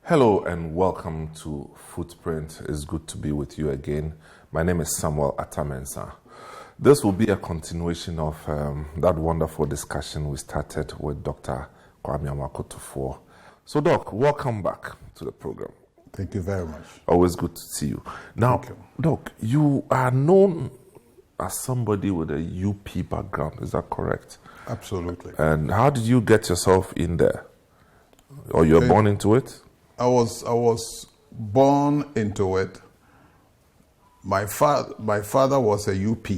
Hello and welcome to Footprint. It's good to be with you again. My name is Samuel Atamensa. This will be a continuation of that wonderful discussion we started with Dr. Kwame Amoako Tuffuor. So, Doc, welcome back to the program. Thank you very much. Always good to see you. Now, Doc, you are known as somebody with a UP background. Is that correct? Absolutely. And how did you get yourself in there? Or you were born into it? I was born into it. My father was a UP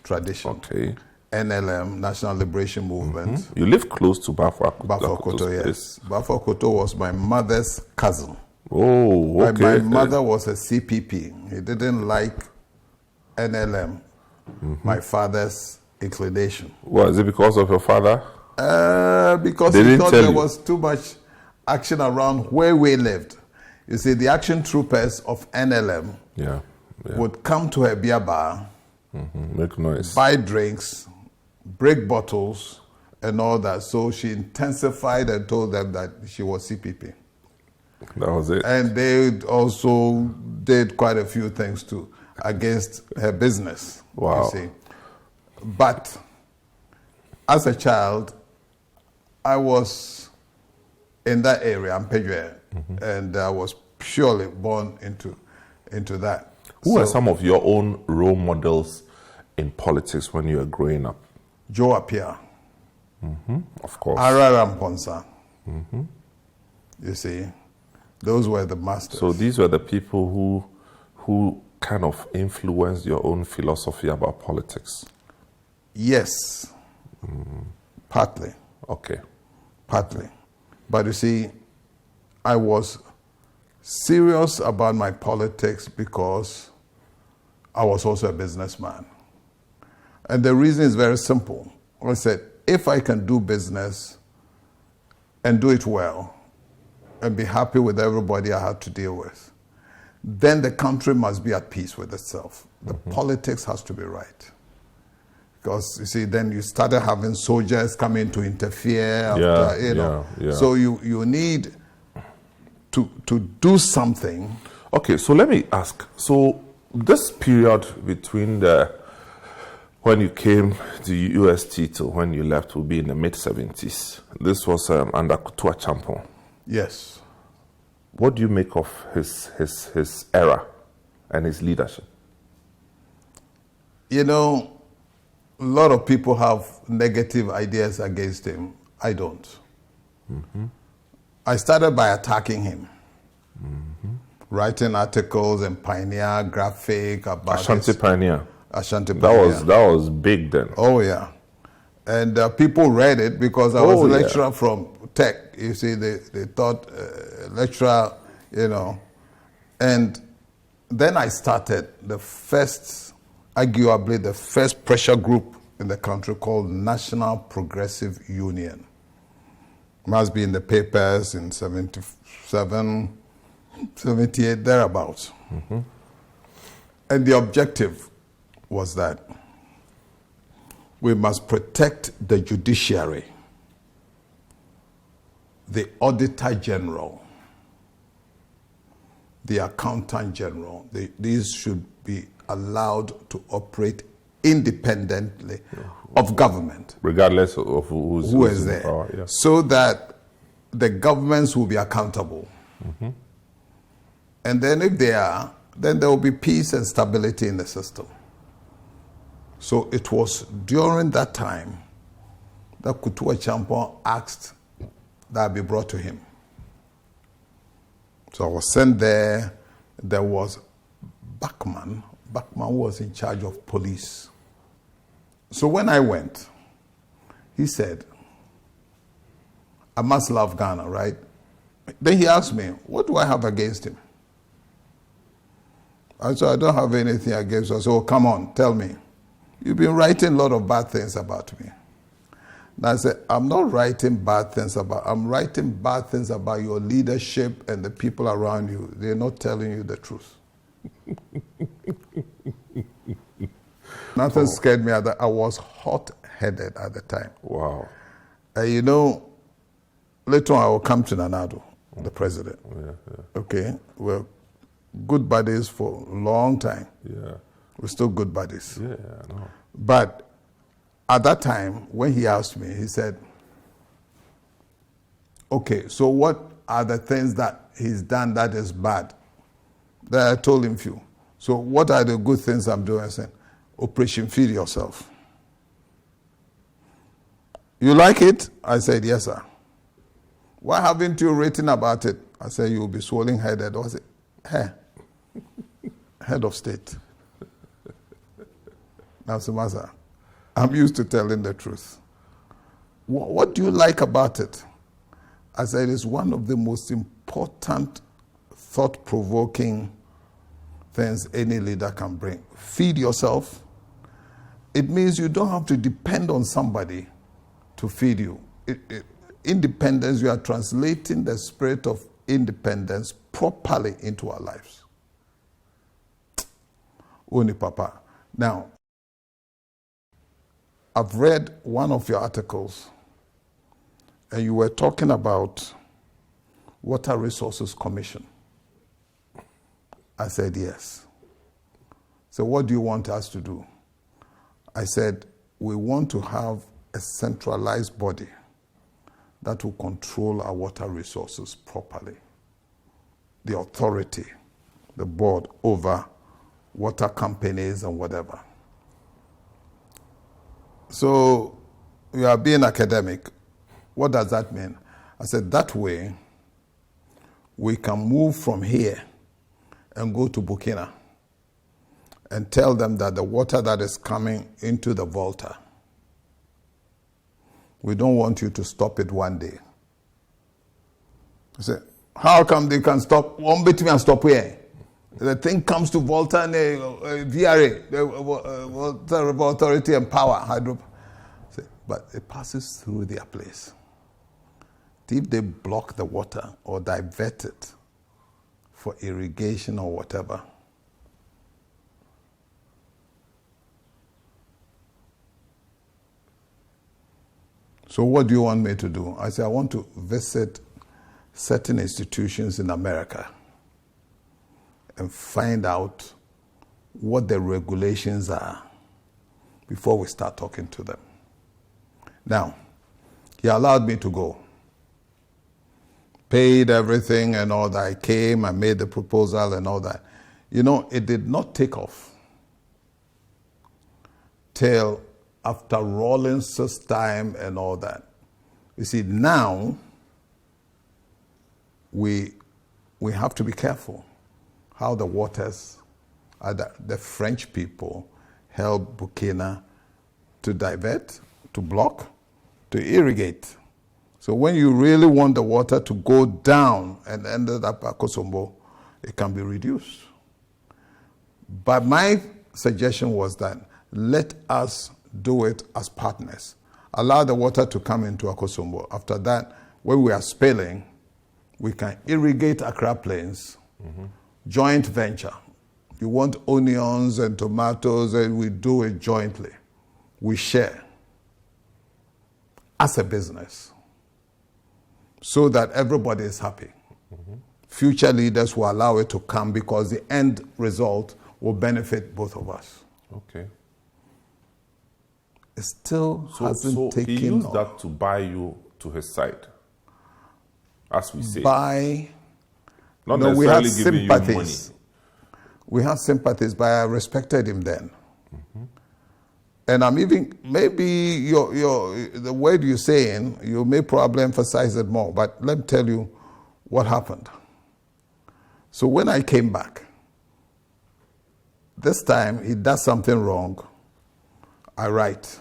tradition. Okay. NLM, National Liberation Movement. You live close to Bafokoto, yes. Bafokoto was my mother's cousin. Oh, okay. My mother was a CPP. He didn't like NLM, my father's inclination. Was it because of your father? Because he thought there was too much action around where we lived. You see, the action troopers of NLM would come to her beer bar, make noise, buy drinks, break bottles, and all that. So she intensified and told them that she was CPP. That was it. And they also did quite a few things too against her business. Wow. You see. But as a child, I was in that area, Ampedwe, and I was purely born into that. Who are some of your own role models in politics when you were growing up? Joe Appiah. Of course. Ara Ramponsa. You see, those were the masters. So these were the people who kind of influenced your own philosophy about politics? Yes. Partly. Okay. Partly. But you see, I was serious about my politics because I was also a businessman. And the reason is very simple. I said, if I can do business and do it well and be happy with everybody I had to deal with, then the country must be at peace with itself. The politics has to be right. Because, you see, then you started having soldiers coming to interfere. So you need to do something. Okay, so let me ask. So this period between when you came to UST to when you left will be in the mid-70s. This was under Coutu Champon. Yes. What do you make of his era and his leadership? You know, a lot of people have negative ideas against him. I don't. I started by attacking him, writing articles and Pioneer graphic about Ashanti Pioneer. Ashanti Pioneer. That was big then. Oh yeah, and people read it because I was a lecturer from Tech. You see, they thought lecturer, and then I started arguably the first pressure group in the country called National Progressive Union. Must be in the papers in 77, 78, thereabouts. And the objective was that we must protect the judiciary, the auditor general, the accountant general. These should be allowed to operate independently of government, regardless of who is there, power, so that the governments will be accountable. And then if they are, then there will be peace and stability in the system. So it was during that time that Coutu Champon asked that I be brought to him. So I was sent there. There was Bachman. Bachman was in charge of police. So when I went, he said, I must love Ghana, right? Then he asked me, what do I have against him? I said, I don't have anything against him. I said, oh, come on, tell me. You've been writing a lot of bad things about me. And I said, I'm not writing bad things I'm writing bad things about your leadership and the people around you. They're not telling you the truth. Nothing scared me. I was hot-headed at the time. Wow. Later on I will come to Nanado. the president. Yeah. Okay, we're good buddies for a long time. Yeah. We're still good buddies. Yeah, I know. But at that time, when he asked me, he said, okay, so what are the things that he's done that is bad? Then I told him few. So what are the good things I'm doing? I said, Operation Feed Yourself. You like it? I said, yes, sir. Why haven't you written about it? I said, you'll be swollen-headed. I said, hey, head of state. Now, Sumasa, I'm used to telling the truth. What do you like about it? I said, it's one of the most important, thought-provoking things any leader can bring. Feed yourself. It means you don't have to depend on somebody to feed you. Independence, you are translating the spirit of independence properly into our lives. Oni Papa. Now, I've read one of your articles, and you were talking about Water Resources Commission. I said, yes. So what do you want us to do? I said, we want to have a centralized body that will control our water resources properly. The authority, the board over water companies and whatever. So you are being academic. What does that mean? I said, that way we can move from here and go to Burkina and tell them that the water that is coming into the Volta, we don't want you to stop it one day. I said, how come they can stop? One bit and stop here. The thing comes to Volta and VRA, the Water Authority and Power, Hydro. But it passes through their place. If they block the water or divert it for irrigation or whatever, so what do you want me to do? I said, I want to visit certain institutions in America and find out what the regulations are before we start talking to them. Now, he allowed me to go. Paid everything and all that. I came, I made the proposal and all that. You know, it did not take off till after Rawlins's time and all that. You see, now we have to be careful how the waters, the French people help Burkina to divert, to block, to irrigate. So when you really want the water to go down and end up at Kosombo, it can be reduced. But my suggestion was that let us do it as partners. Allow the water to come into Akosombo. After that, when we are spilling, we can irrigate Accra Plains, joint venture. You want onions and tomatoes, and we do it jointly. We share as a business so that everybody is happy. Future leaders will allow it to come because the end result will benefit both of us. Okay. It still hasn't taken he used off. that to buy you to his side, as we say. Not necessarily we had giving sympathies. you money. We had sympathies, but I respected him then. And I'm even, maybe the word you're saying, you may probably emphasize it more, but let me tell you what happened. So when I came back, this time he does something wrong, I write.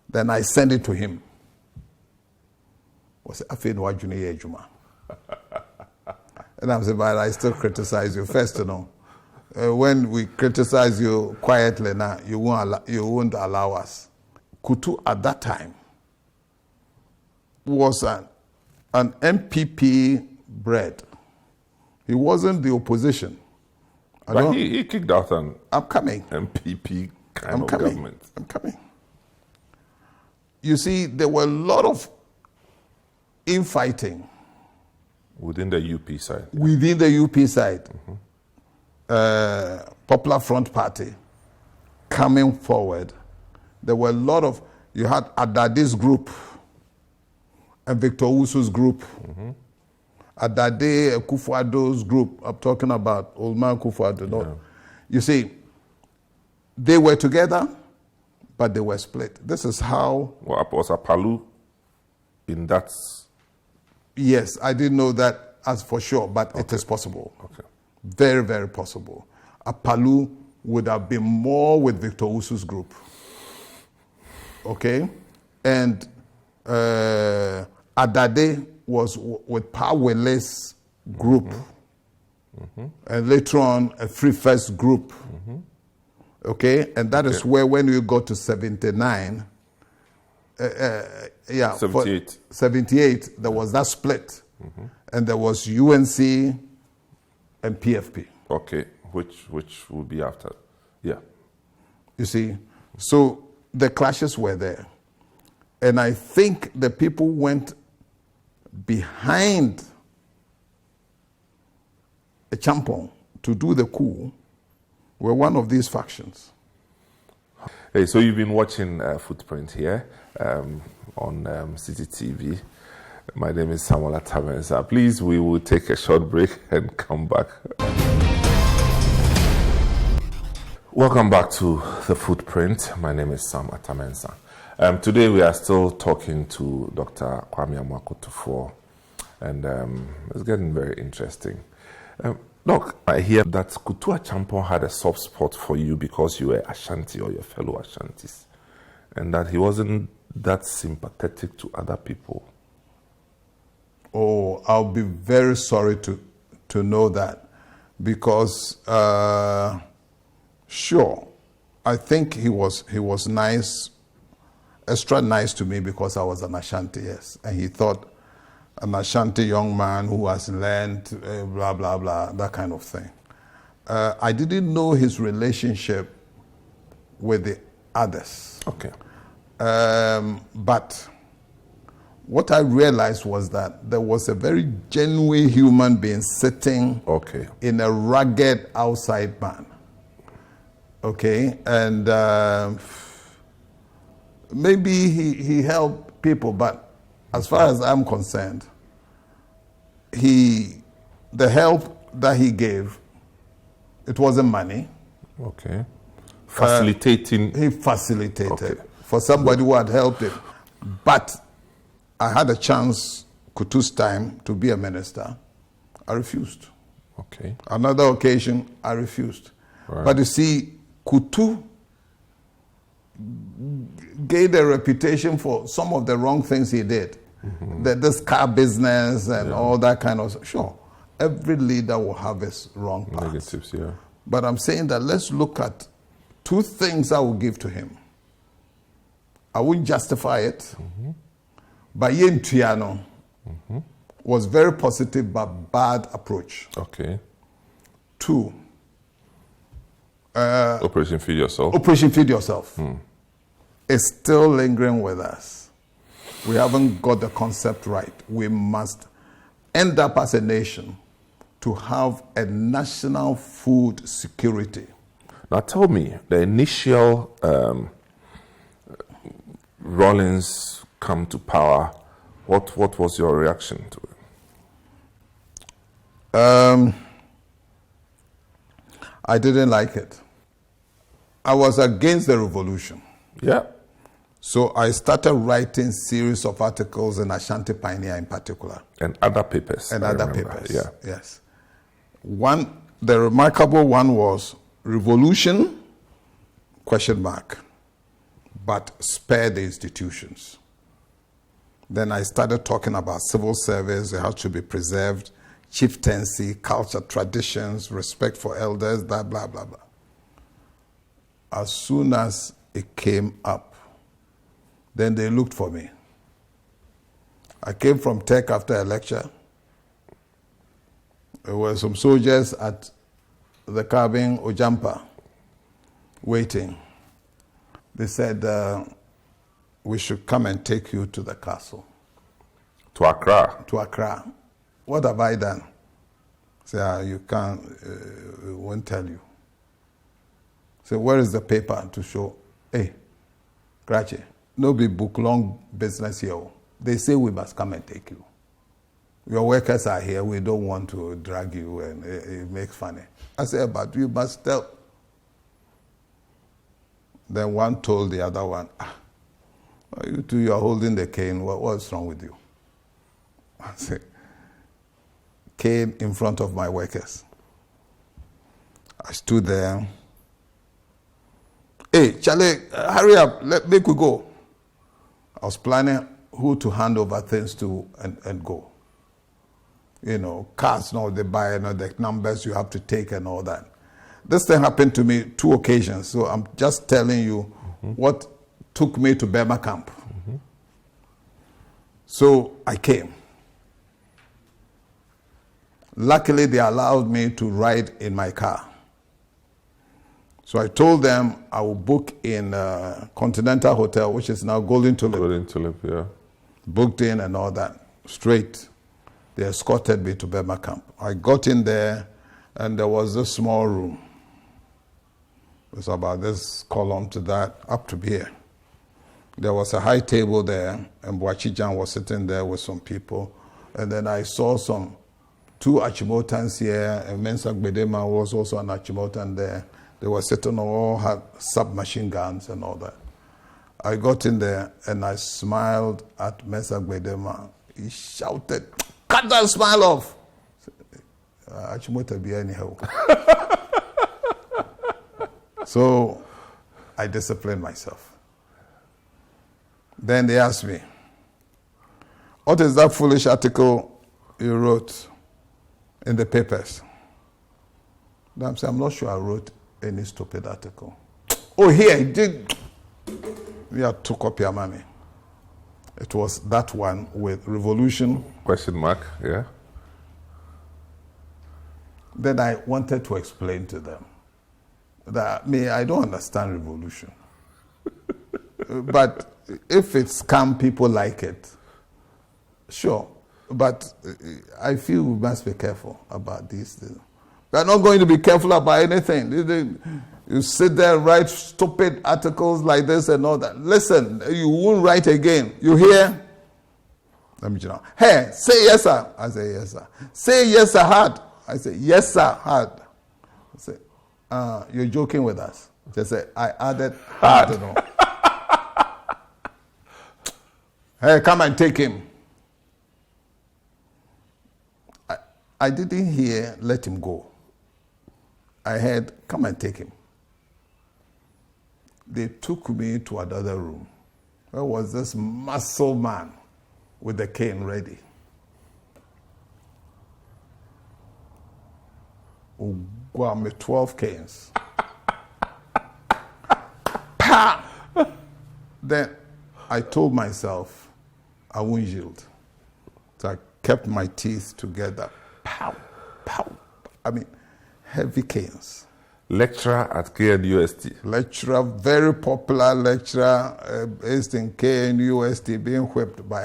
Then I send it to him. And I'm saying, but I still criticize you. First, you know, when we criticize you quietly now, you won't allow us. Kutu at that time was an NPP bred. He wasn't the opposition. But he kicked out an I'm coming. NPP kind of government. I'm coming. You see, there were a lot of infighting Within the UP side? Within the UP side. Popular Front Party coming forward. There were a lot of, you had Adadi's group and Victor Usu's group. Adade Kufuor's group. I'm talking about old man Kufuor. No. You see, they were together, but they were split. This is how... Well, was Apalu in that? Yes, I didn't know that as for sure, but it is possible. Okay. Very, very possible. Apalu would have been more with Victor Usu's group. Okay? And Adade was with Pawele's group. And later on, a Free First group. Okay? And that is where, when you go to 79, 78. 78, there was that split. And there was UNC and PFP. Okay, which will be after. Yeah. You see, so the clashes were there. And I think the people went behind a Champon to do the coup were one of these factions. Hey, so you've been watching Footprint here on CCTV. My name is Samuel Atamensa. Please, we will take a short break and come back. Welcome back to The Footprint. My name is Sam Atamensa. Today we are still talking to Dr. Kwame Amoako Tuffuor, and it's getting very interesting. Doc, I hear that Kutua Champon had a soft spot for you because you were Ashanti or your fellow Ashantis, and that he wasn't that sympathetic to other people. Oh, I'll be very sorry to know that, because sure, I think he was nice, extra nice to me because I was an Ashanti, yes, and he thought an Ashanti young man who has learned blah blah blah, that kind of thing. I didn't know his relationship with the others. Okay. But what I realized was that there was a very genuine human being sitting in a rugged outside man. Okay, and maybe he helped people, but as far as I'm concerned, the help that he gave, it wasn't money. Okay. Facilitating. He facilitated for somebody who had helped him. But I had a chance, Kutu's time, to be a minister. I refused. Okay. Another occasion, I refused. Right. But you see, Kutu gained a reputation for some of the wrong things he did. This car business and all that kind of stuff. Sure, every leader will have his wrong parts. Negatives, yeah. But I'm saying that let's look at two things I will give to him. I wouldn't justify it. But Yen Tiano was very positive but bad approach. Okay. 2. Operation Feed Yourself. Operation Feed Yourself is still lingering with us. We haven't got the concept right. We must end up as a nation to have a national food security. Now tell me, the initial Rawlings come to power, what was your reaction to it? I didn't like it. I was against the revolution. Yeah. So I started writing series of articles in Ashanti Pioneer in particular. And other papers. And other papers, yeah. Yes. The remarkable one was Revolution, ? But spare the institutions. Then I started talking about civil service, it has to be preserved, chieftaincy, culture, traditions, respect for elders, blah, blah, blah, blah. As soon as it came up, then they looked for me. I came from Tech after a lecture. There were some soldiers at the cabin Ojampa waiting. They said, we should come and take you to the castle. To Accra? To Accra. what have I done? Say, you can't, we won't tell you. Say, where is the paper to show? Hey, Grache, no be book long business here. They say we must come and take you. Your workers are here, we don't want to drag you, and it makes funny. I said, but you must tell. Then one told the other one, you two, you are holding the cane, what's wrong with you? I said, cane in front of my workers. I stood there. Hey, Charlie, hurry up, make we go. I was planning who to hand over things to and go. You know, cards, no, they buy, the numbers you have to take and all that. This thing happened to me 2 occasions, so I'm just telling you what took me to Burma camp. So I came. Luckily, they allowed me to ride in my car. So I told them I will book in Continental Hotel, which is now Golden Tulip. Golden Tulip, yeah. Booked in and all that, straight. They escorted me to Burma camp. I got in there, and there was this small room. It was about this column to that, up to here. There was a high table there, and Boachijan was sitting there with some people. And then I saw 2 Achimotans here, and Mensa Gbedema was also an Achimotan there. They were sitting, all had submachine guns and all that. I got in there, and I smiled at Mensa Gbedema. He shouted, "Cut that smile off!" Achimota be anyhow. So I disciplined myself. Then they asked me, "What is that foolish article you wrote in the papers?" I'm saying, "I'm not sure I wrote any stupid article." "Oh, here, I did." Yeah, took up your money. It was that one with revolution. Question mark, yeah. Then I wanted to explain to them that I don't understand revolution. But if it's scam, people like it. Sure. But I feel we must be careful about these things. We are not going to be careful about anything. You sit there and write stupid articles like this and all that. Listen, you won't write again. You hear? Let me know. Hey, say yes, sir. I say yes, sir. Say yes, sir, hard. I say yes, sir, hard. I say, you're joking with us. They say, I added hard. I don't know. Hey, come and take him. I didn't hear, let him go. I heard, come and take him. They took me to another room. There was this muscle man with the cane ready. Guam, 12 canes. Pa! Then I told myself I won't yield. So I kept my teeth together. Pow, pow. I mean, heavy canes. Lecturer at KNUST. Lecturer, very popular lecturer, based in KNUST, being whipped by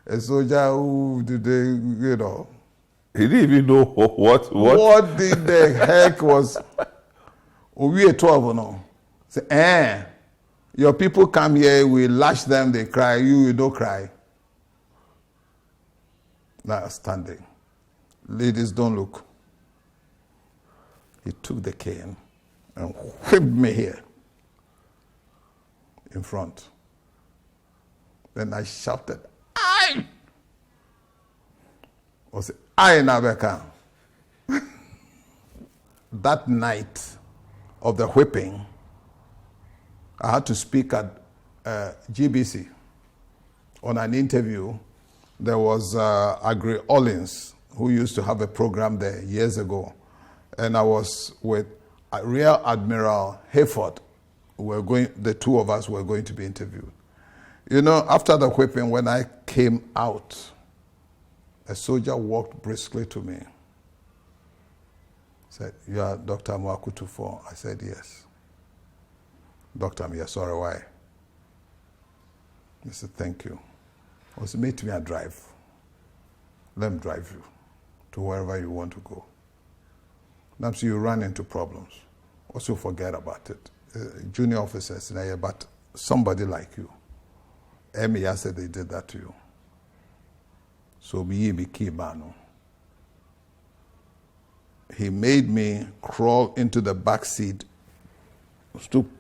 a soldier who did He didn't even know what. What did the heck was? We 12 or no? Say, your people come here, we lash them, they cry. You don't cry. Now standing. Ladies, don't look. He took the cane and whipped me here in front. Then I shouted, "Aye!" I said, "Aye, Nabeka." That night of the whipping, I had to speak at GBC on an interview. There was Agri Ollins, who used to have a program there years ago. And I was with Rear Admiral Hayford. The 2 of us were going to be interviewed. You know, after the whipping, when I came out, a soldier walked briskly to me. Said, "You are Dr. Amoako Tuffuor?" I said, "Yes." "Doctor, I'm here. Sorry, why?" He said, "Thank you." I said, "Meet me at drive." let them drive you to wherever you want to go. Now, so you run into problems. Also forget about it. Junior officers, but somebody like you, Emi said they did that to you. So be key man. He made me crawl into the back seat, stoop,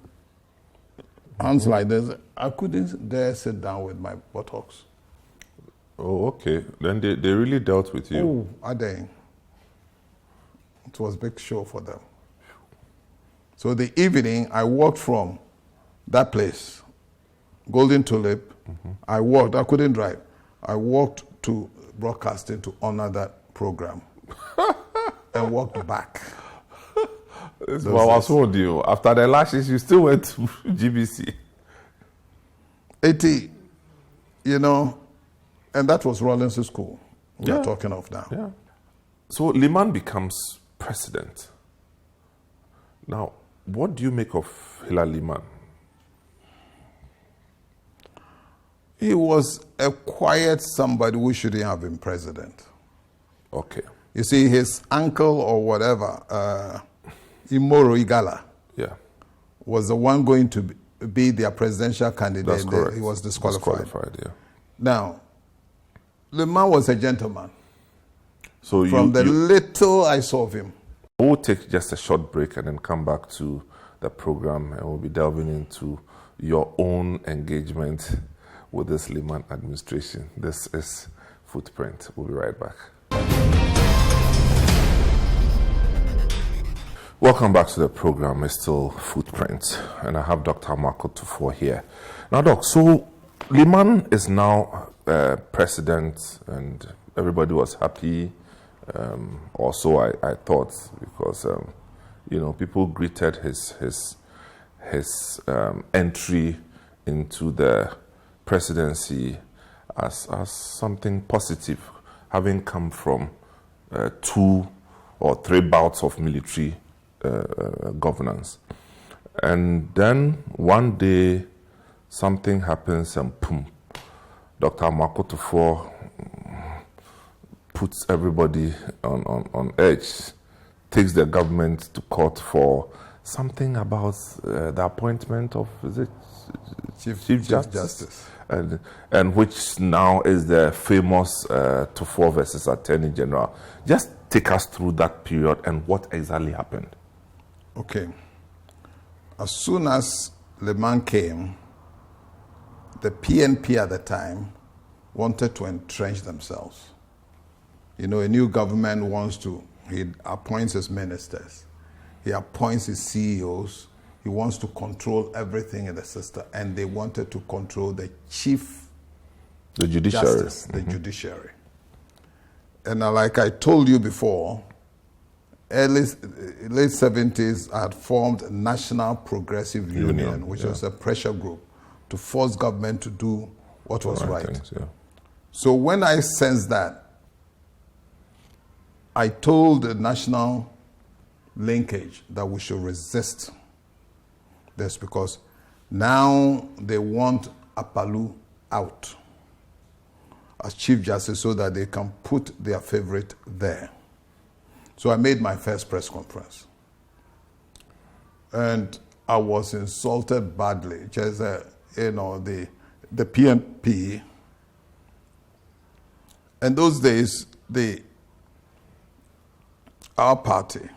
hands like this. I couldn't dare sit down with my buttocks. Oh, okay. Then they really dealt with you. Oh, I dang. It was a big show for them. So the evening, I walked from that place, Golden Tulip. I walked, I couldn't drive. I walked to broadcasting to honor that program and walked back. That's what I was told you. After the lashes, you still went to GBC. 80, and that was Rawlins School we're talking of now. Yeah. So Limann becomes president. Now, what do you make of Hilary Limann? He was a quiet somebody who shouldn't have been president. Okay. You see, his uncle or whatever, Imoro Igala, was the one going to be their presidential candidate. That's correct. He was disqualified. Yeah. Now, Limann was a gentleman. So From the little I saw of him. We'll take just a short break and then come back to the program, and we'll be delving into your own engagement with this Limann administration. This is Footprint. We'll be right back. Welcome back to the program. It's still Footprint, and I have Dr. Amoako Tuffuor here. Now, Doc, so Limann is now president, and everybody was happy. Also, I thought, because people greeted his entry into the presidency as something positive, having come from 2 or 3 bouts of military governance. And then one day something happens and boom, Dr. Amoako Tuffuor puts everybody on edge, takes the government to court for something about the appointment of Chief Justice. And which now is the famous Tuffuor versus Attorney General. Just take us through that period and what exactly happened. Okay. As soon as Limann came, the PNP at the time wanted to entrench themselves. A new government he appoints his ministers, he appoints his CEOs, he wants to control everything in the system, and they wanted to control the judiciary. Justice, the judiciary. And like I told you before, late 70s, I had formed National Progressive Union, which was a pressure group to force government to do what was right. Things, So when I sensed that, I told the national linkage that we should resist this, because now they want Apalu out as Chief Justice so that they can put their favorite there. So I made my first press conference. And I was insulted badly. Just, the PNP. In those days, our party.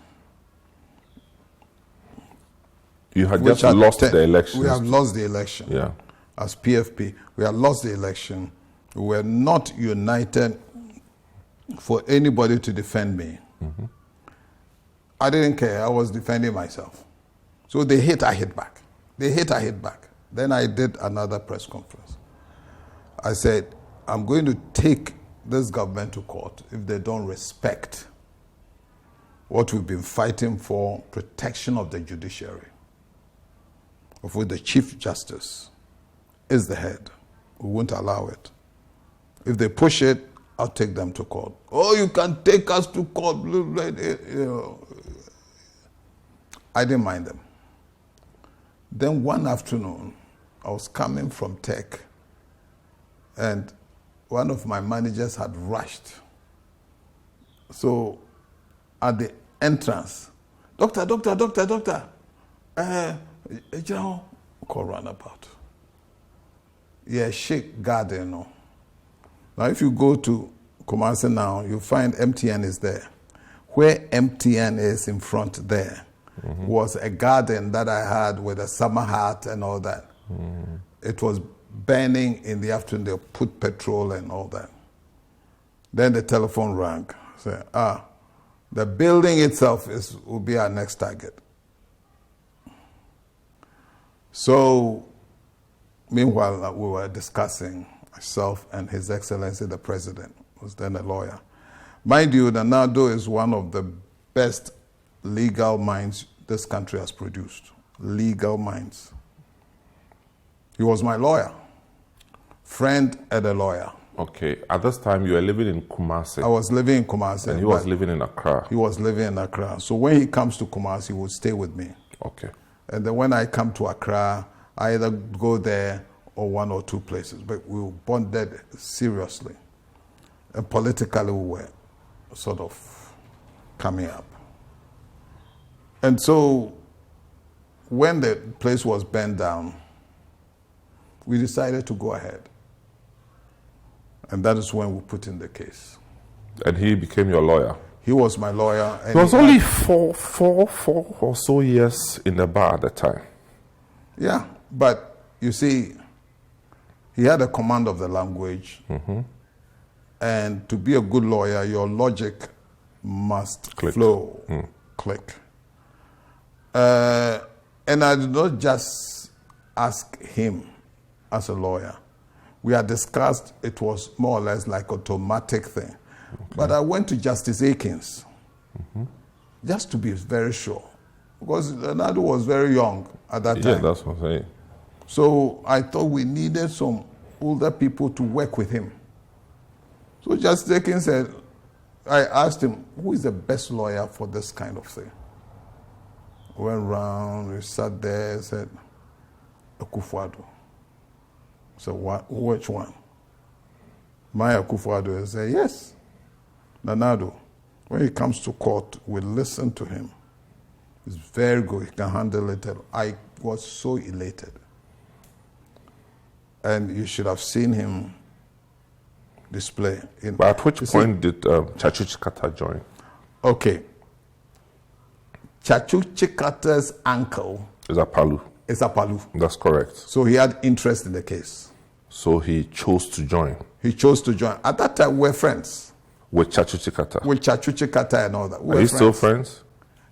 You had just lost the election. We have lost the election. Yeah. As PFP, we had lost the election. We were not united for anybody to defend me. Mm-hmm. I didn't care. I was defending myself. So they hit, I hit back. They hit, I hit back. Then I did another press conference. I said, I'm going to take this government to court if they don't respect what we've been fighting for, protection of the judiciary, of which the Chief Justice is the head. We won't allow it. If they push it, I'll take them to court. Oh, you can take us to court. I didn't mind them. Then one afternoon, I was coming from tech, and one of my managers had rushed So at the entrance, doctor, call roundabout. Yeah, Sheikh Garden. No. Now, if you go to Kumasi now, you find MTN is there. Where MTN is in front there was a garden that I had with a summer hat and all that. It was burning in the afternoon. They put petrol and all that. Then the telephone rang. Say, the building itself will be our next target. So, meanwhile, we were discussing, myself and His Excellency the President, who was then a lawyer. Mind you, Nanado is one of the best legal minds this country has produced. Legal minds. He was my lawyer, friend and a lawyer. Okay. At this time, you were living in Kumasi. I was living in Kumasi. And he was living in Accra. He was living in Accra. So when he comes to Kumasi, he would stay with me. Okay. And then when I come to Accra, I either go there or one or two places. But we were bonded seriously. And politically, we were sort of coming up. And so when the place was burned down, we decided to go ahead. And that is when we put in the case. And he became your lawyer? He was my lawyer. And it was only four or so years in the bar at the time. Yeah, but you see, he had a command of the language. And to be a good lawyer, your logic must flow, click. And I did not just ask him as a lawyer. We had discussed it was more or less like an automatic thing. Okay. But I went to Justice Akins just to be very sure. Because Leonardo was very young at that time. Yeah, that's what I'm saying. So I thought we needed some older people to work with him. So Justice Akins said, I asked him, who is the best lawyer for this kind of thing? We went round, we sat there, said, Akufo-Addo. So which one? Maya Akufo-Addo said, yes. Nanado, when he comes to court, we listen to him. He's very good, he can handle it. I was so elated. And you should have seen him display. But at which point did Chachu Chikata join? Okay. Chachu Chikata's uncle is Apalu. That's correct. So he had interest in the case. So he chose to join. He chose to join. At that time, we were friends. With Chachu Chikata? With Chachu Chikata and all that. Are you still friends?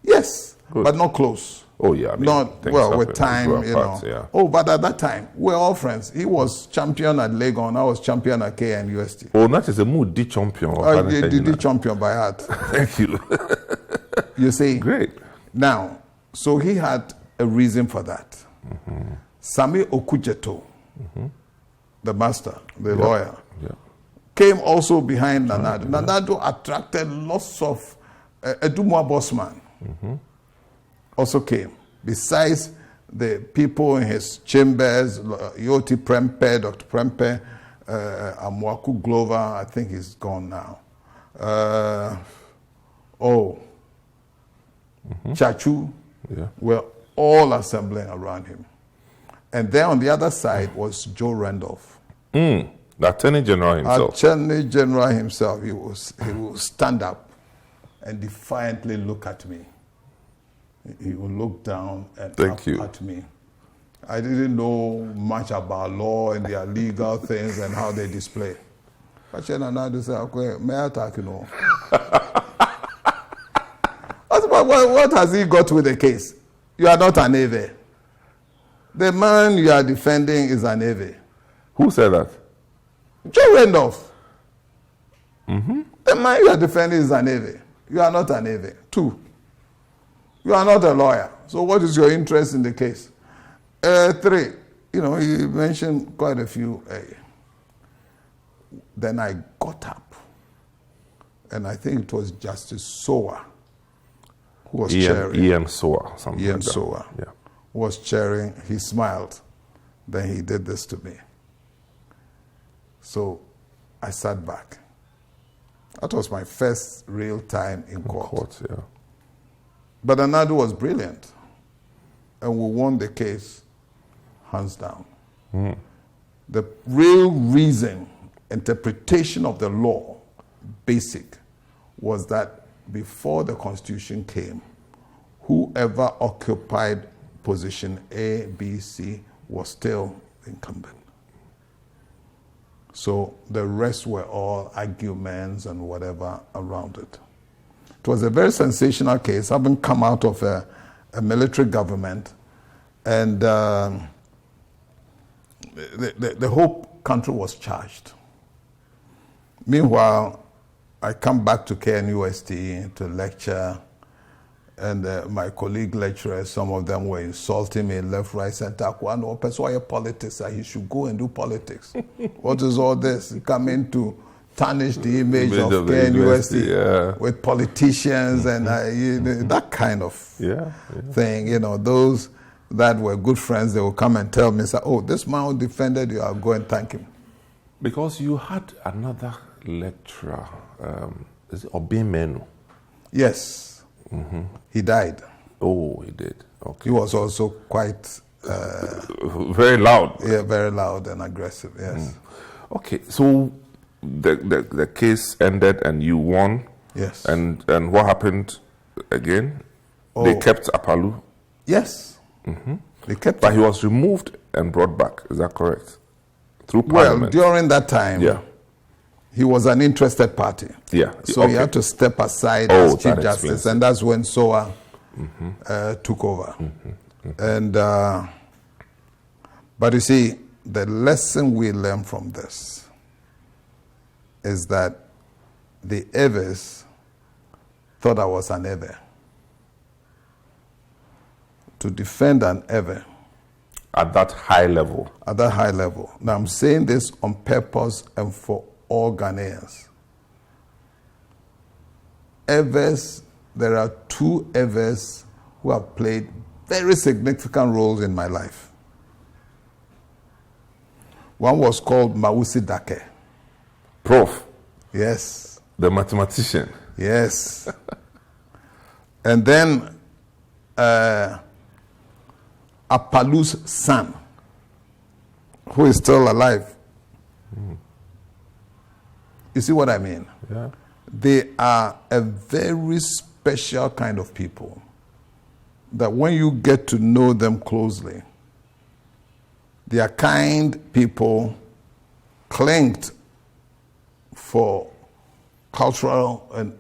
Yes, good. But not close. Oh, yeah. I mean, not, well, with time, you know. Yeah. Oh, but at that time, we were all friends. He was champion at Legon. I was champion at KNUST. Oh, that is a mood, the champion. The champion by heart. Thank you. You see? Great. Now, so he had a reason for that. Sami Okujeto, the master, the lawyer, came also behind Nanado. Nanado attracted lots of Edumwa Bosman. Also came. Besides the people in his chambers, Yoti Prempe, Dr. Prempe, Amwaku Glover, I think he's gone now. Chachu, were all assembling around him. And then on the other side was Joe Randolph. The Attorney General himself. Attorney General himself. He will stand up and defiantly look at me. He will look down and up at me. I didn't know much about law and their legal things and how they display. But Nanado said, okay, may I attack you know? What has he got with the case? You are not an Eve. The man you are defending is an Eve. Who said that? Joe Randolph. The man you are defending is an Eve. You are not an Eve. 2, you are not a lawyer. So what is your interest in the case? 3, you know, he mentioned quite a few. Then I got up. And I think it was Justice Sowa who was chairing. Ian Sowa. Ian Sowa was chairing. He smiled. Then he did this to me. So I sat back. That was my first real time in court. Yeah. But Anadu was brilliant. And we won the case hands down. The real reason, interpretation of the law, basic, was that before the Constitution came, whoever occupied position A, B, C was still incumbent. So the rest were all arguments and whatever around it. It was a very sensational case, having come out of a military government, and the whole country was charged. Meanwhile, I come back to KNUST to lecture, and my colleague lecturers, some of them were insulting me left, right, center. Kwano, persuade politics, he should go and do politics. What is all this? Coming to tarnish the image of KNUST with politicians and that kind of thing. You know, those that were good friends, they will come and tell me, say, oh, this man who defended you, I'll go and thank him. Because you had another lecturer, is it Obimenu? Yes. He died. Oh, he did. Okay. He was also quite... very loud. Yeah, very loud and aggressive, yes. Okay, so the case ended and you won. Yes. And what happened again? Oh. They kept Apalu? Yes. They kept But him. he was removed and brought back, is that correct? Through Parliament? Well, during that time, he was an interested party. Yeah. So he had to step aside as Chief Justice, and that's when SOA took over. And but you see, the lesson we learned from this is that the Evers thought I was an Ever. To defend an Ever. At that high level? At that high level. Now I'm saying this on purpose and for all Ghanaians. Evers, there are two Evers who have played very significant roles in my life. One was called Mawusi Dake. Prof? Yes. The mathematician? Yes. And then Apalu's son, who is still alive. You see what I mean? Yeah. They are a very special kind of people that when you get to know them closely, they are kind people, claimed for cultural and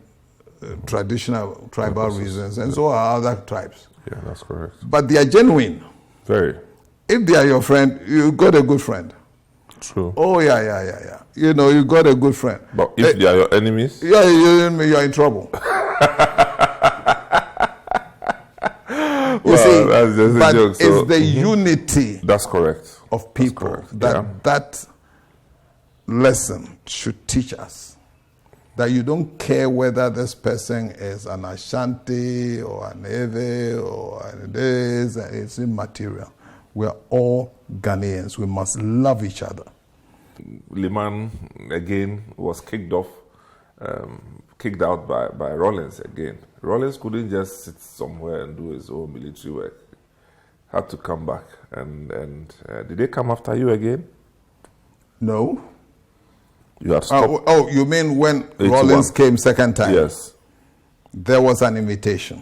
traditional tribal reasons, and so are other tribes. Yeah, that's correct. But they are genuine. Very. If they are your friend, you got a good friend. True. Oh, yeah. You know, you got a good friend. But if they are your enemies? Yeah, you're in trouble. You see, that's just but a joke, it's the unity that's correct. of people that lesson should teach us. That you don't care whether this person is an Ashanti or an Ewe or this, it's immaterial. We're all Ghanaians. We must love each other. Limann, again, was kicked out by Rawlings again. Rawlings couldn't just sit somewhere and do his own military work. Had to come back. And did they come after you again? No. You had stopped? Oh, you mean when 81. Rawlings came second time? Yes. There was an invitation.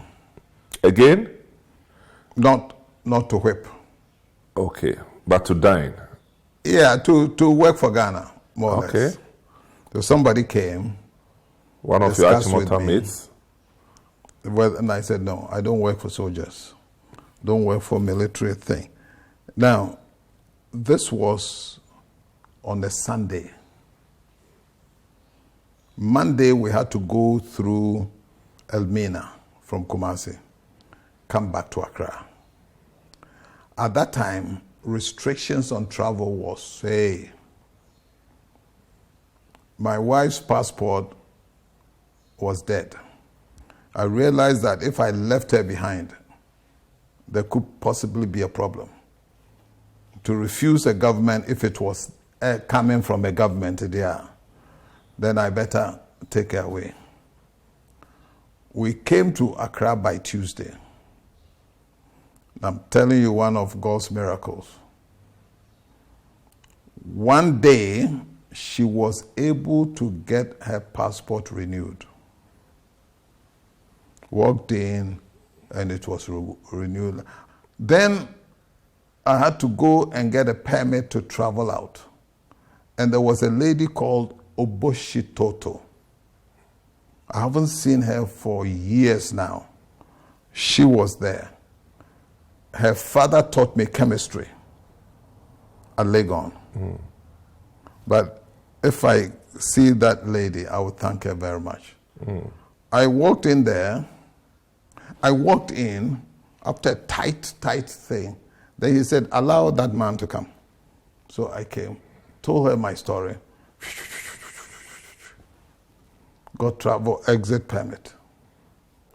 Again? Not to whip. Okay, but to dine? Yeah, to work for Ghana, more or Okay. less. So somebody came. One of your discussed with Achimota me. mates? Well, and I said, no, I don't work for soldiers. Don't work for military thing. Now, this was on a Sunday. Monday, we had to go through Elmina from Kumasi, come back to Accra. At that time, restrictions on travel was, my wife's passport was dead. I realized that if I left her behind, there could possibly be a problem. To refuse a government, if it was coming from a government there, then I better take her away. We came to Accra by Tuesday. I'm telling you one of God's miracles. One day, she was able to get her passport renewed. Walked in, and it was renewed. Then I had to go and get a permit to travel out. And there was a lady called Oboshi Toto. I haven't seen her for years now. She was there. Her father taught me chemistry at Legon. But if I see that lady, I would thank her very much. I walked in there. I walked in after a tight thing. Then he said, allow that man to come. So I came, told her my story. Got travel exit permit.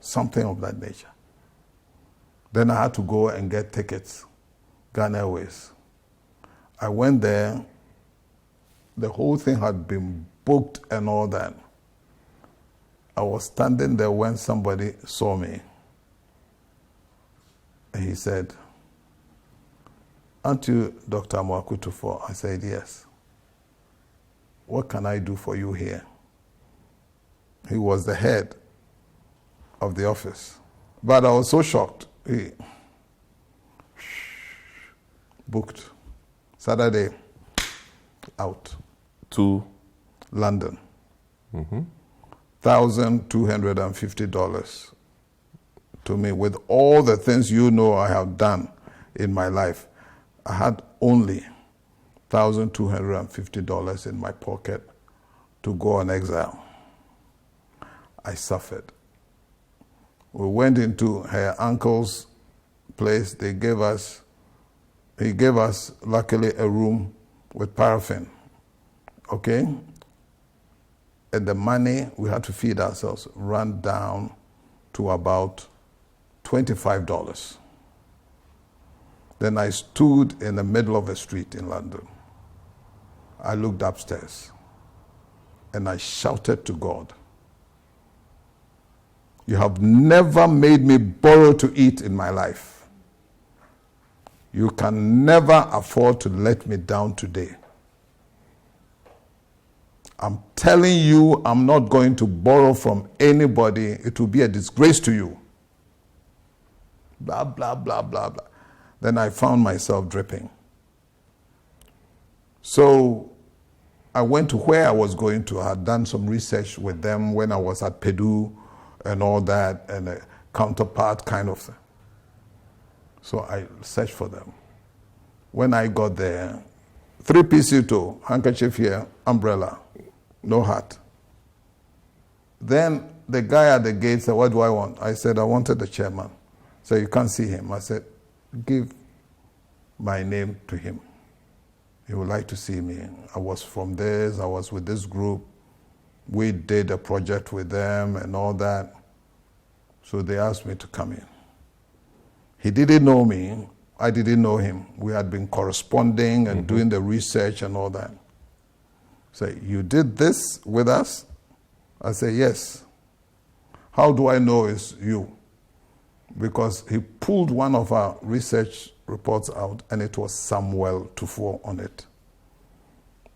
Something of that nature. Then I had to go and get tickets, Ghana Airways. I went there. The whole thing had been booked and all that. I was standing there when somebody saw me. And he said, aren't you Dr. Amoako Tuffuor? I said, yes. What can I do for you here? He was the head of the office. But I was so shocked. He booked. Saturday, out. To London. $1,250 to me. With all the things you know I have done in my life, I had only $1,250 in my pocket to go on exile. I suffered. We went into her uncle's place. He gave us, luckily, a room with paraffin. Okay? And the money we had to feed ourselves ran down to about $25. Then I stood in the middle of a street in London. I looked upstairs and I shouted to God, you have never made me borrow to eat in my life. You can never afford to let me down today. I'm telling you, I'm not going to borrow from anybody. It will be a disgrace to you. Blah, blah, blah, blah, blah. Then I found myself dripping. So I went to where I was going to. I had done some research with them when I was at Purdue and all that, and a counterpart kind of thing. So I searched for them. When I got there, 3-piece suit, handkerchief here, umbrella, no hat. Then the guy at the gate said, what do I want? I said, I wanted the chairman. So you can't see him. I said, give my name to him. He would like to see me. I was from this, I was with this group. We did a project with them and all that. So they asked me to come in. He didn't know me. I didn't know him. We had been corresponding and doing the research and all that. So you did this with us? I said, yes. How do I know it's you? Because he pulled one of our research reports out and it was Samuel Tuffuor on it.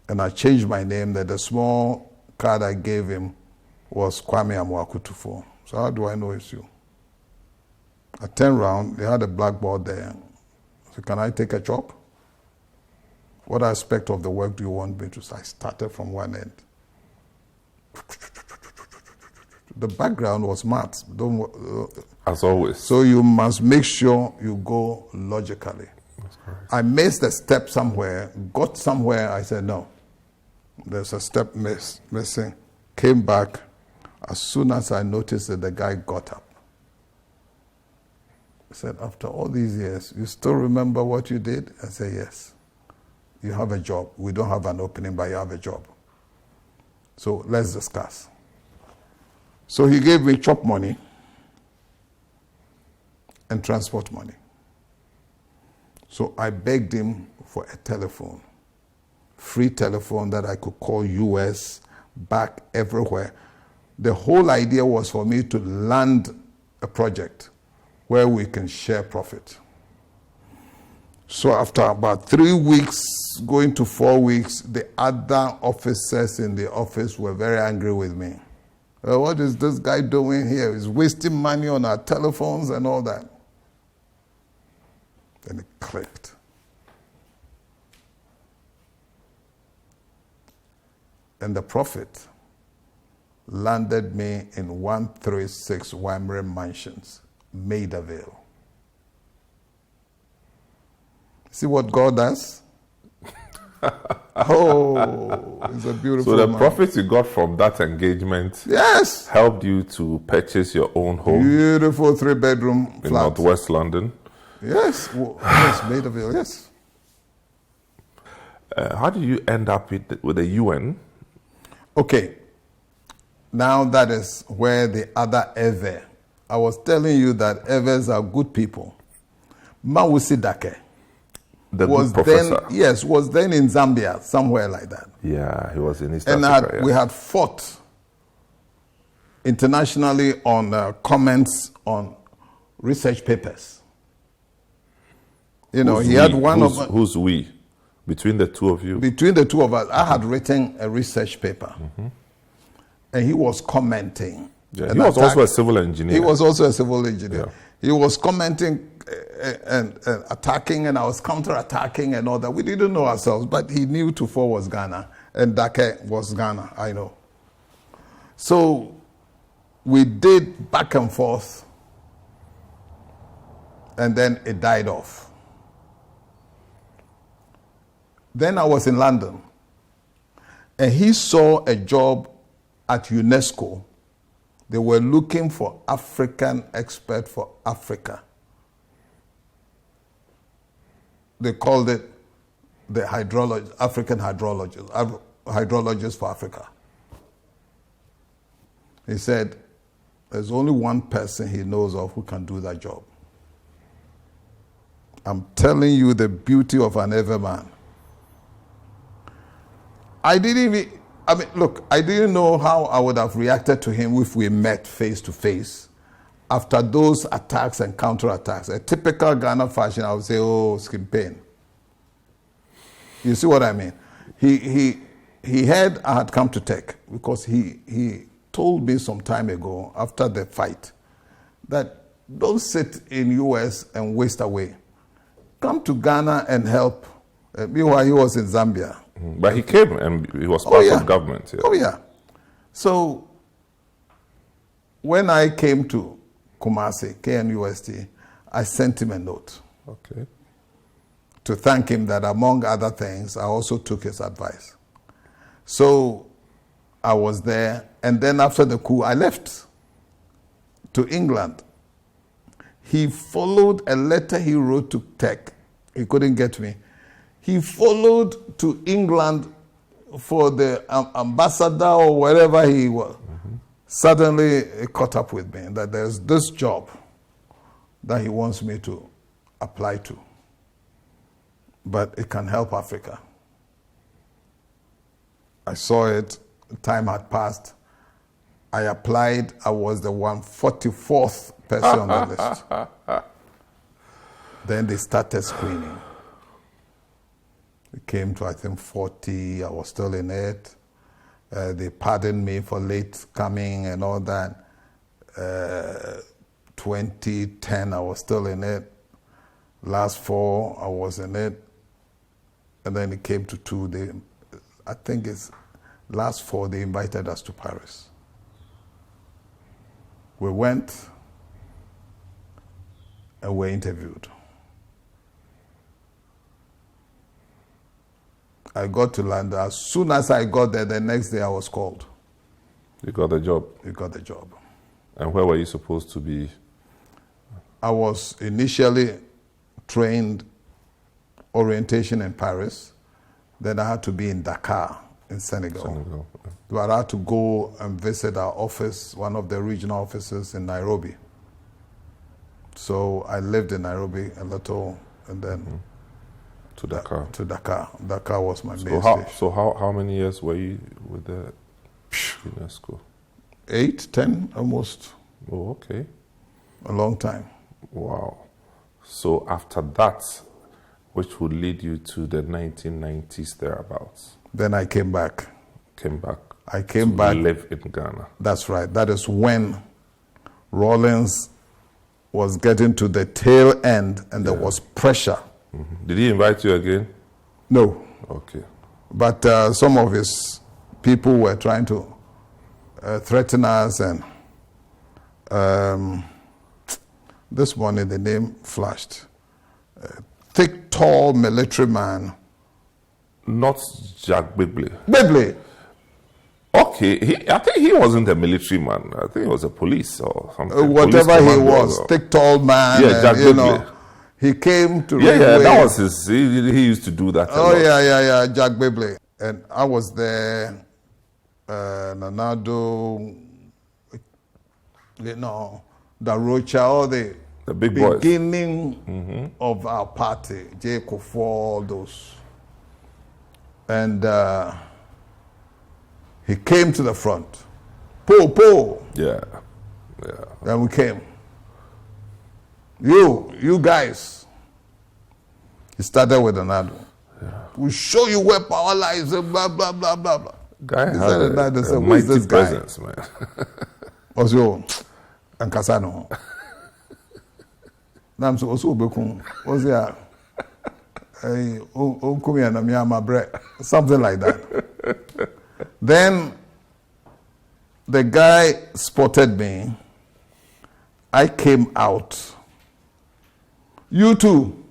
And I changed my name. That the small card I gave him was Kwame Amoako Tuffuor. So how do I know it's you? I turned around, they had a blackboard there. So can I take a chop? What aspect of the work do you want me to? So I started from one end. The background was maths. As always. So you must make sure you go logically. That's correct. I missed a step somewhere, got somewhere, I said, no, there's a step missing. Came back. As soon as I noticed that the guy got up, I said, after all these years, you still remember what you did? I said, yes. You have a job. We don't have an opening, but you have a job. So let's discuss. So he gave me chop money and transport money. So I begged him for a telephone, free telephone that I could call US, back everywhere. The whole idea was for me to land a project where we can share profit. So after about 3 weeks, going to 4 weeks, the other officers in the office were very angry with me. What is this guy doing here? He's wasting money on our telephones and all that. Then it clicked. And the profit landed me in 136 Wimere Mansions, Maidavale. See what God does? Oh, it's a beautiful So the man. profits you got from that engagement, yes, helped you to purchase your own home. Beautiful 3-bedroom in flat. Northwest London. Yes, yes, Maidavale, yes. How did you end up with the UN? Okay, now that is where the other Ewe. I was telling you that Ewes are good people. Mawusi Dake Was then in Zambia, somewhere like that. Yeah, he was in East And Africa. we had fought internationally on comments on research papers. You know, he had one of... Who's we? Between the two of you? Between the two of us, I had written a research paper. And he was commenting. Yeah, he was also a civil engineer. He was also a civil engineer. Yeah. He was commenting and attacking, and I was counter-attacking and all that. We didn't know ourselves, but he knew Tuffuor was Ghana, and Dake was Ghana, I know. So we did back and forth, and then it died off. Then I was in London, and he saw a job at UNESCO. They were looking for African expert for Africa. They called it the African hydrologist for Africa. He said, there's only one person he knows of who can do that job. I'm telling you the beauty of an Ewe man. I didn't know how I would have reacted to him if we met face to face after those attacks and counterattacks. A typical Ghana fashion, I would say, oh, skin pain. You see what I mean? He heard I had come to tech because he told me some time ago after the fight that don't sit in US and waste away. Come to Ghana and help. Meanwhile, he was in Zambia. But he came and he was part of government. Yeah. Oh, yeah. So when I came to Kumasi, KNUST, I sent him a note. Okay. To thank him that, among other things, I also took his advice. So I was there, and then after the coup, I left to England. He followed a letter he wrote to Tech. He couldn't get me. He followed to England for the ambassador or wherever he was. Suddenly, he caught up with me that there's this job that he wants me to apply to. But it can help Africa. I saw it. Time had passed. I applied. I was the 144th person on the list. Then they started screening. It came to, I think, 40. I was still in it. They pardoned me for late coming and all that. 2010, I was still in it. Last 4, I was in it. And then it came to 2. I think it's last 4, they invited us to Paris. We went and were interviewed. I got to London. As soon as I got there, the next day I was called. You got the job? You got the job. And where were you supposed to be? I was initially trained orientation in Paris. Then I had to be in Dakar, in Senegal. But I had to go and visit our office, one of the regional offices in Nairobi. So I lived in Nairobi a little, and then to Dakar. Dakar was my base. So how many years were you with the UNESCO? 8, 10, almost. Oh, okay. A long time. Wow. So after that, which would lead you to the 1990s thereabouts? Then I came back. I came back. Live in Ghana. That's right. That is when Rawlings was getting to the tail end and there was pressure. Mm-hmm. Did he invite you again? No. Okay. But some of his people were trying to threaten us, and this morning the name flashed. Thick, tall military man. Not Jack Bibley. Bibley. Okay, I think he wasn't a military man. I think he was a police or something. Whatever he was, thick, tall man. Yeah, Jack Bibley. He came to that was his. He used to do that. Yeah, Jack Bibley. And I was there. Nanado, Darocha, all the big beginning boys of our party, J. Kuffuor, all those. And he came to the front. Po. Yeah. Then we came. You guys. He started with another. Yeah. We'll show you where power lies, blah, blah, blah, blah, blah. Guy had a who's this guy? Presence, man. Also, and Casano. Nam so also bekun. Was there? Something like that. Then the guy spotted me. I came out. You too.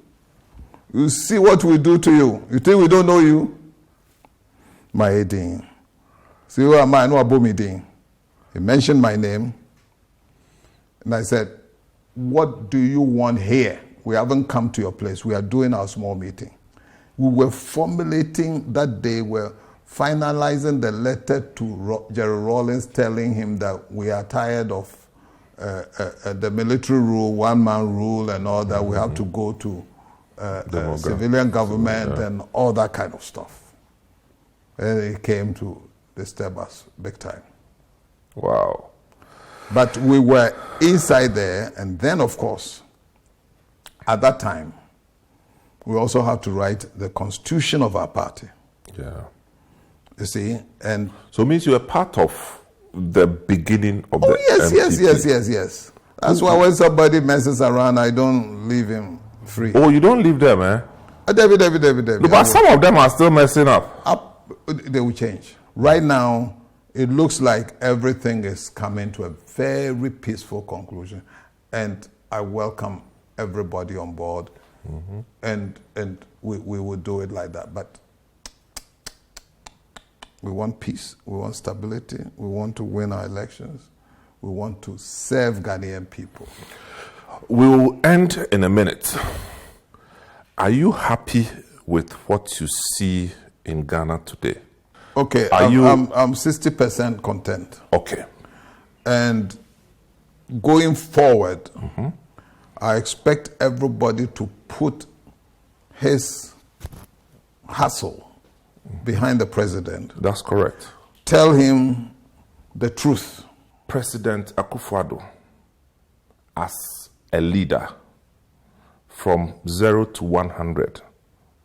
You see what we do to you. You think we don't know you? My Edin. See who am I? No Abomidin. He mentioned my name. And I said, what do you want here? We haven't come to your place. We are doing our small meeting. We were formulating that day, we're finalizing the letter to Jerry Rawlings telling him that we are tired of the military rule, one-man rule and all that. We have to go to civilian government and all that kind of stuff. And it came to disturb us big time. Wow. But we were inside there, and then, of course, at that time, we also had to write the constitution of our party. Yeah. You see? And so it means you were part of the beginning of the NPP. Yes. That's why when somebody messes around, I don't leave him free. Oh, you don't leave them, eh? David. No, but some of them are still messing up. They will change. Right now, it looks like everything is coming to a very peaceful conclusion. And I welcome everybody on board. Mm-hmm. And we will do it like that. But we want peace. We want stability. We want to win our elections. We want to serve Ghanaian people. We will end in a minute. Are you happy with what you see in Ghana today? Okay, I'm 60% content. Okay. And going forward, I expect everybody to put his hustle behind the president. That's correct. Tell him the truth. President Akufo-Addo, as a leader, from 0 to 100,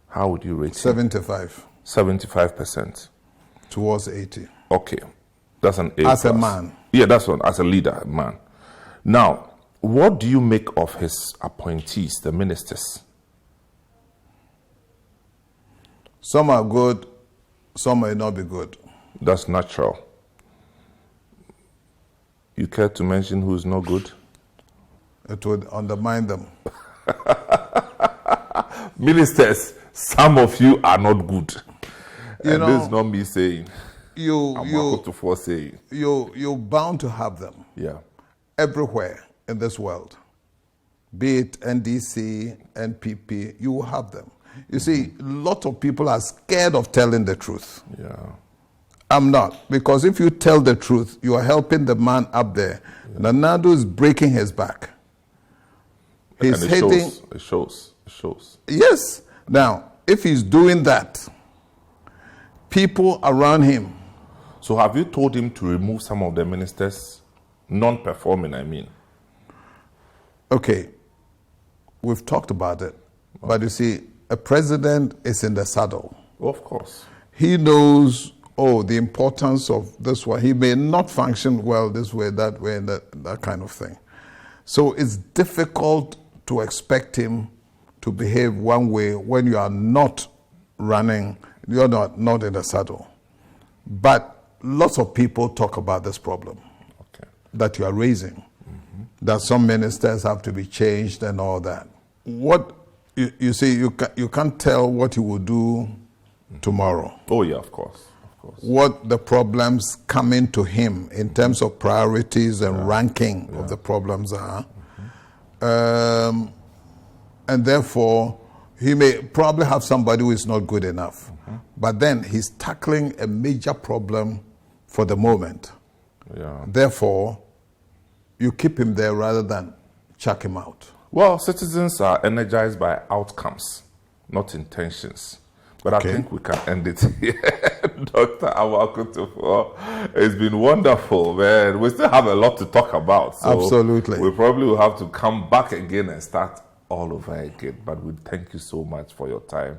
how would you rate him? 75. 75%. Towards 80. Okay. That's an A+. As a man. Yeah, that's one. As a leader, a man. Now, what do you make of his appointees, the ministers? Some are good, some may not be good. That's natural. You care to mention who's not good? It would undermine them. Ministers, some of you are not good. And this is not me saying. Amoako Tuffuor saying. You're bound to have them. Yeah. Everywhere in this world. Be it NDC, NPP, you will have them. You see, a lot of people are scared of telling the truth. Yeah. I'm not. Because if you tell the truth, you are helping the man up there. Yeah. Nanado is breaking his back. He's hitting. It shows. Yes. Now, if he's doing that, people around him So have you told him to remove some of the ministers, non-performing, I mean? Okay, we've talked about it. Okay. But you see, a president is in the saddle. Of course. He knows, the importance of this one. He may not function well this way, that kind of thing. So it's difficult to expect him to behave one way when you are not running, you're not in the saddle. But lots of people talk about this problem that you are raising, that some ministers have to be changed and all that. What you see, you can't tell what he will do tomorrow. Oh yeah, of course. What the problems coming to him in terms of priorities and ranking of the problems are. And therefore, he may probably have somebody who is not good enough. But then he's tackling a major problem for the moment. Yeah. Therefore, you keep him there rather than chuck him out. Well, citizens are energized by outcomes, not intentions. But I think we can end it here. Dr. Amoako Tuffuor, it's been wonderful, man. We still have a lot to talk about. So absolutely. We probably will have to come back again and start all over again. But we thank you so much for your time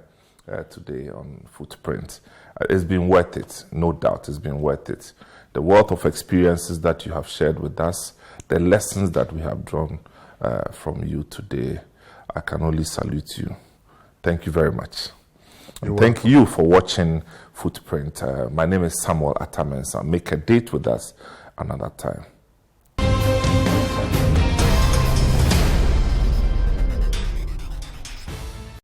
today on Footprint. It's been worth it, no doubt. It's been worth it. The wealth of experiences that you have shared with us, the lessons that we have drawn from you today, I can only salute you. Thank you very much. And thank you for watching Footprint. My name is Samuel Atamensa. Make a date with us another time.